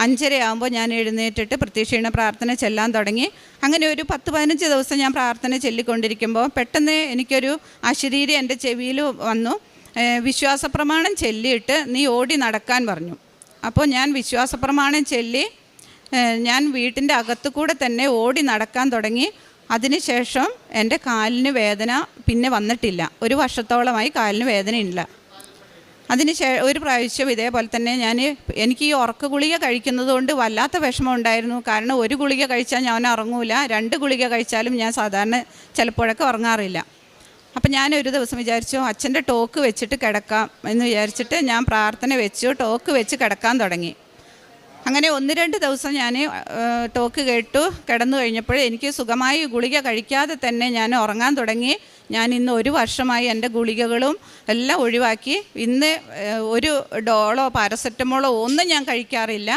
5:30 ഞാൻ എഴുന്നേറ്റിട്ട് പ്രത്യക്ഷീണ പ്രാർത്ഥന ചെല്ലാൻ തുടങ്ങി. അങ്ങനെ ഒരു 10-15 ദിവസം ഞാൻ പ്രാർത്ഥന ചൊല്ലിക്കൊണ്ടിരിക്കുമ്പോൾ പെട്ടെന്ന് എനിക്കൊരു അശരീരി എൻ്റെ ചെവിയിൽ വന്നു. വിശ്വാസപ്രമാണം ചൊല്ലിയിട്ട് നീ ഓടി നടക്കാൻ പറഞ്ഞു. അപ്പോൾ ഞാൻ വിശ്വാസപ്രമാണം ചൊല്ലി ഞാൻ വീട്ടിൻ്റെ അകത്തു കൂടെ തന്നെ ഓടി നടക്കാൻ തുടങ്ങി. അതിനുശേഷം എൻ്റെ കാലിന് വേദന പിന്നെ വന്നിട്ടില്ല. 1 വർഷത്തോളമായി കാലിന് വേദനയില്ല. ഒരു പ്രാവശ്യം ഇതേപോലെ തന്നെ എനിക്ക് ഈ ഉറക്ക ഗുളിക കഴിക്കുന്നത് കൊണ്ട് വല്ലാത്ത വിഷമം ഉണ്ടായിരുന്നു. കാരണം 1 ഗുളിക കഴിച്ചാൽ ഞാൻ ഉറങ്ങൂല, 2 ഗുളിക കഴിച്ചാലും ഞാൻ സാധാരണ ചിലപ്പോഴൊക്കെ ഉറങ്ങാറില്ല. അപ്പം ഞാനൊരു ദിവസം വിചാരിച്ചു അച്ഛൻ്റെ ടോക്ക് വെച്ചിട്ട് കിടക്കാം എന്ന് വിചാരിച്ചിട്ട് ഞാൻ പ്രാർത്ഥന വെച്ചു, ടോക്ക് വെച്ച് കിടക്കാൻ തുടങ്ങി. അങ്ങനെ 1-2 ദിവസം ഞാൻ ടോക്ക് കേട്ടു. കിടന്നു കഴിഞ്ഞപ്പോൾ എനിക്ക് സുഖമായി ഗുളിക കഴിക്കാതെ തന്നെ ഞാൻ ഉറങ്ങാൻ തുടങ്ങി. ഞാൻ ഇന്ന് 1 വർഷമായി എൻ്റെ ഗുളികകളും എല്ലാം ഒഴിവാക്കി. ഇന്ന് ഒരു ഡോളോ പാരസെറ്റമോളോ ഒന്നും ഞാൻ കഴിക്കാറില്ല.